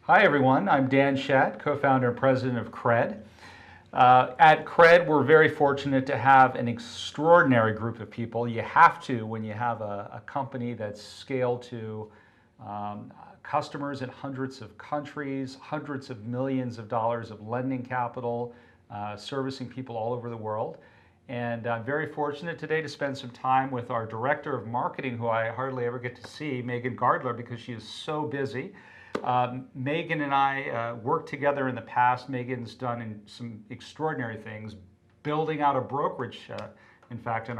Hi everyone, I'm Dan Schatt, co-founder and president of Cred. At Cred, we're very fortunate to have an extraordinary group of people. You have to when you have a company that's scaled to customers in hundreds of countries, hundreds of millions of dollars of lending capital, servicing people all over the world. And I'm very fortunate today to spend some time with our director of marketing, who I hardly ever get to see, Meghan Gardler, because she is so busy. Meghan and I worked together in the past. Meghan's done some extraordinary things, building out a brokerage. In fact, in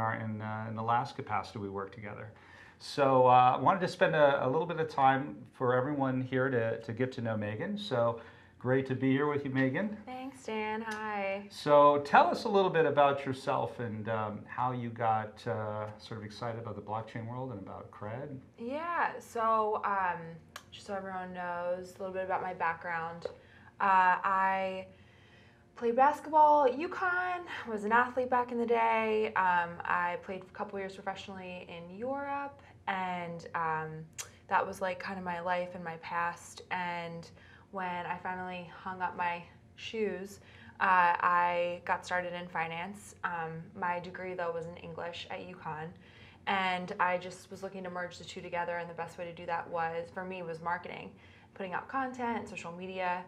the last capacity we worked together. So I wanted to spend a little bit of time for everyone here to get to know Meghan. So great to be here with you, Meghan. Thanks, Dan. Hi. So tell us a little bit about yourself and how you got sort of excited about the blockchain world and about Cred. Yeah, so just so everyone knows a little bit about my background, I played basketball at UConn, was an athlete back in the day. I played a couple years professionally in Europe, and that was like kind of my life and my past. And when I finally hung up my shoes, I got started in finance. My degree, though, was in English at UConn, and I just was looking to merge the two together, and the best way to do that for me, was marketing, putting out content, social media.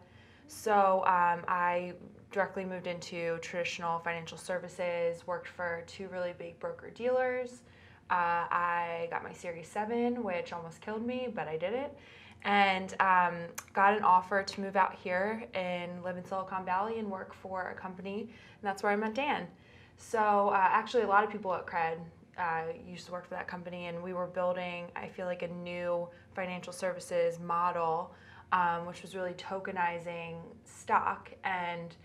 So I directly moved into traditional financial services, worked for two really big broker-dealers. I got my Series 7, which almost killed me, but I did it. And got an offer to move out here and live in Silicon Valley and work for a company, and that's where I met Dan. So actually, a lot of people at Cred used to work for that company, and we were building, I feel like, a new financial services model, which was really tokenizing stock, and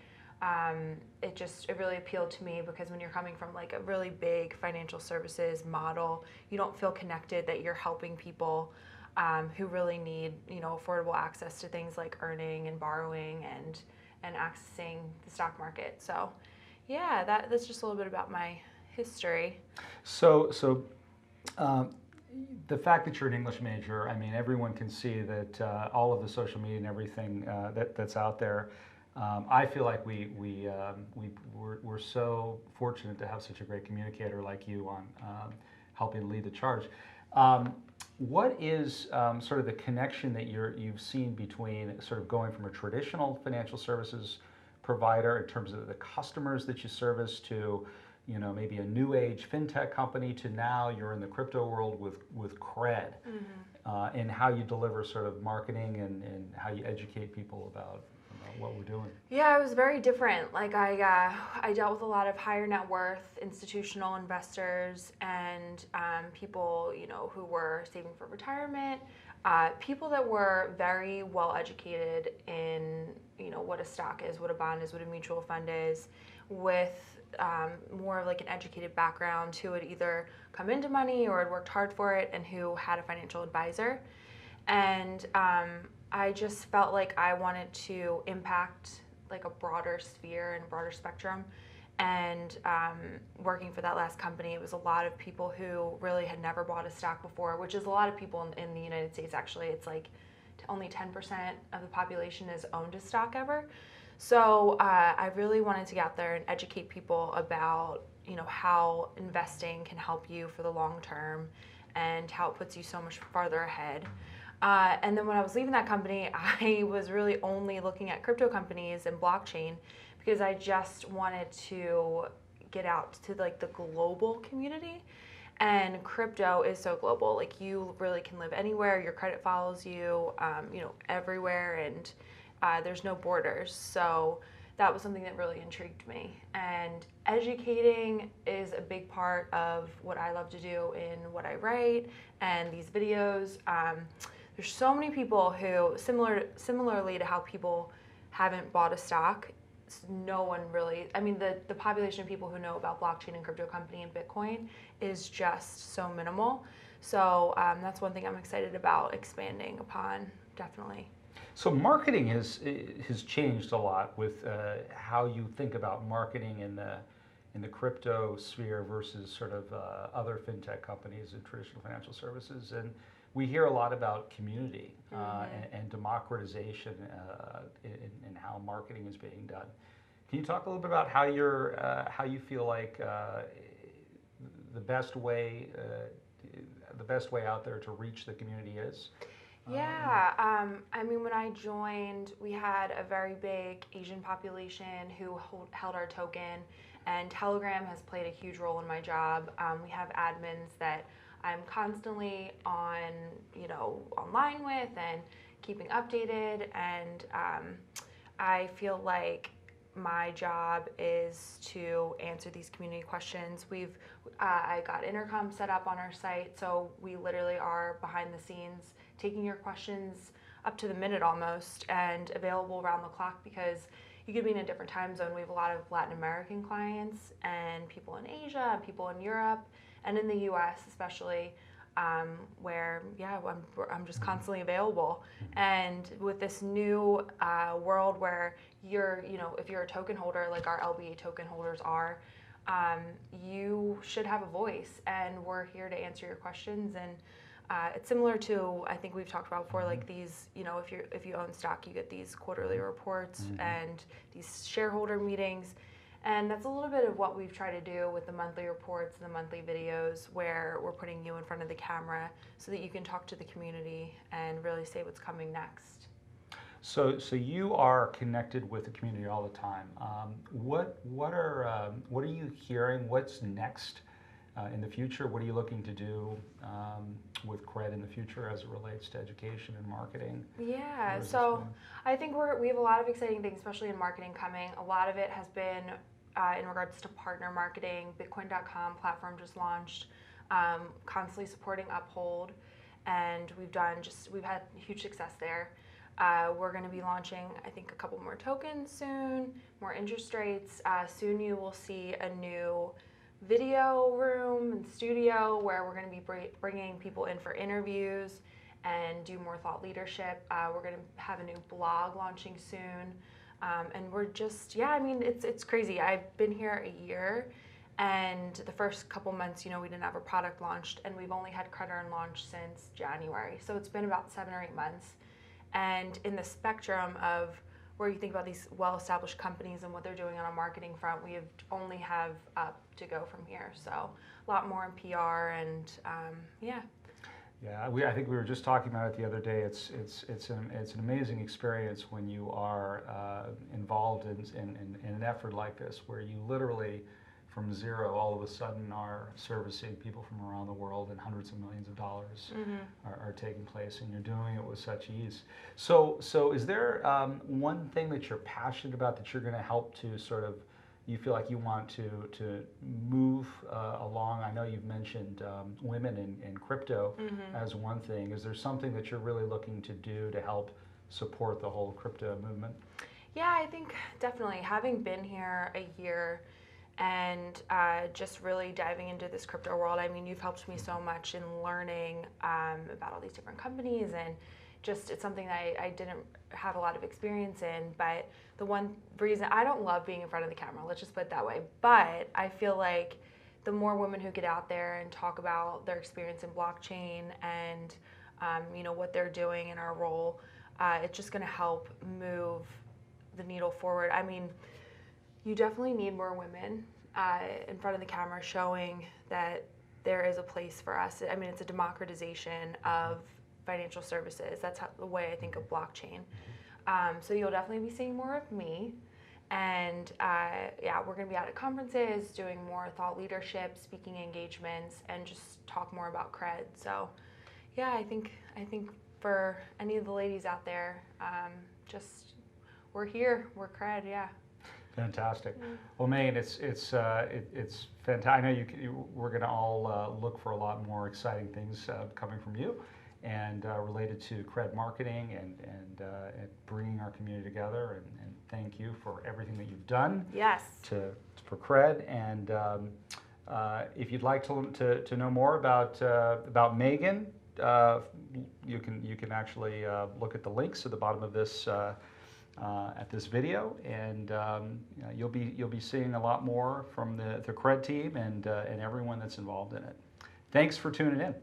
it really appealed to me, because when you're coming from like a really big financial services model, you don't feel connected that you're helping people who really need, affordable access to things like earning and borrowing and accessing the stock market. So, yeah, that's just a little bit about my history. So the fact that you're an English major, I mean, everyone can see that all of the social media and everything that's out there. I feel like we're so fortunate to have such a great communicator like you on helping lead the charge. What is sort of the connection that you've seen between sort of going from a traditional financial services provider in terms of the customers that you service to, maybe a new age fintech company, to now you're in the crypto world with Cred, and how you deliver sort of marketing and how you educate people about what we're doing? Yeah, it was very different. Like I dealt with a lot of higher net worth institutional investors and people, who were saving for retirement, people that were very well educated in, what a stock is, what a bond is, what a mutual fund is, with more of like an educated background, who had either come into money or had worked hard for it, and who had a financial advisor. And I just felt like I wanted to impact like a broader sphere and broader spectrum. And working for that last company, it was a lot of people who really had never bought a stock before, which is a lot of people in the United States. Actually, it's like only 10% of the population has owned a stock ever. So I really wanted to get out there and educate people about, how investing can help you for the long term and how it puts you so much farther ahead. And then when I was leaving that company, I was really only looking at crypto companies and blockchain, because I just wanted to get out to like the global community. And crypto is so global. Like, you really can live anywhere. Your credit follows you, everywhere, and there's no borders. So that was something that really intrigued me. And educating is a big part of what I love to do in what I write and these videos. There's so many people who, similarly to how people haven't bought a stock, no one really, the population of people who know about blockchain and crypto company and Bitcoin is just so minimal. So that's one thing I'm excited about expanding upon, definitely. So marketing has changed a lot with how you think about marketing in the crypto sphere versus sort of other fintech companies and traditional financial services. And we hear a lot about community and democratization in how marketing is being done. Can you talk a little bit about how you feel like the best way out there to reach the community is? Yeah, I mean, when I joined, we had a very big Asian population who held our token, and Telegram has played a huge role in my job. We have admins that I'm constantly online with and keeping updated, and I feel like my job is to answer these community questions. I got intercom set up on our site, so we literally are behind the scenes taking your questions up to the minute almost, and available around the clock, because you could be in a different time zone. We have a lot of Latin American clients and people in Asia and people in Europe and in the US especially, where I'm just constantly available. And with this new world where if you're a token holder like our LBA token holders are, you should have a voice, and we're here to answer your questions. And it's similar to, I think we've talked about before, like these, if you own stock, you get these quarterly reports and these shareholder meetings. And that's a little bit of what we've tried to do with the monthly reports and the monthly videos, where we're putting you in front of the camera so that you can talk to the community and really say what's coming next. So you are connected with the community all the time. What are you hearing? What's next in the future? What are you looking to do with Cred in the future as it relates to education and marketing? Yeah, so I think we have a lot of exciting things, especially in marketing coming. A lot of it has been in regards to partner marketing. Bitcoin.com platform just launched, constantly supporting Uphold, and we've had huge success there. We're going to be launching, I think, a couple more tokens soon, more interest rates. Soon you will see a new video room and studio where we're going to be bringing people in for interviews and do more thought leadership. We're going to have a new blog launching soon. And we're just, it's crazy. I've been here a year, and the first couple months, we didn't have a product launched, and we've only had Cred Earn launch since January. So it's been about 7 or 8 months. And in the spectrum of where you think about these well-established companies and what they're doing on a marketing front, we only have up to go from here. So a lot more in PR, and yeah. Yeah, I think we were just talking about it the other day. It's an amazing experience when you are involved in an effort like this, where you literally, from zero, all of a sudden are servicing people from around the world, and hundreds of millions of dollars are taking place, and you're doing it with such ease. So is there one thing that you're passionate about that you're going to help to sort of, you feel like you want to move along? I know you've mentioned women in crypto as one thing. Is there something that you're really looking to do to help support the whole crypto movement? Yeah, I think definitely. Having been here a year and just really diving into this crypto world, I mean, you've helped me so much in learning about all these different companies, and just it's something that I didn't have a lot of experience in. But the one reason I don't love being in front of the camera, let's just put it that way, but I feel like the more women who get out there and talk about their experience in blockchain and what they're doing in our role, it's just going to help move the needle forward. I mean, you definitely need more women in front of the camera showing that there is a place for us. I mean, it's a democratization of financial services. That's the way I think of blockchain. So you'll definitely be seeing more of me. And we're going to be out at conferences, doing more thought leadership, speaking engagements, and just talk more about Cred. So yeah, I think for any of the ladies out there, we're here, we're Cred, yeah. Fantastic. Well, Meghan, it's fantastic. I know we're going to all look for a lot more exciting things coming from you, and related to Cred marketing and bringing our community together. And thank you for everything that you've done. Yes. For Cred. And if you'd like to know more about Meghan, you can actually look at the links at the bottom of this. At this video, and you'll be seeing a lot more from the Cred team and everyone that's involved in it. Thanks for tuning in.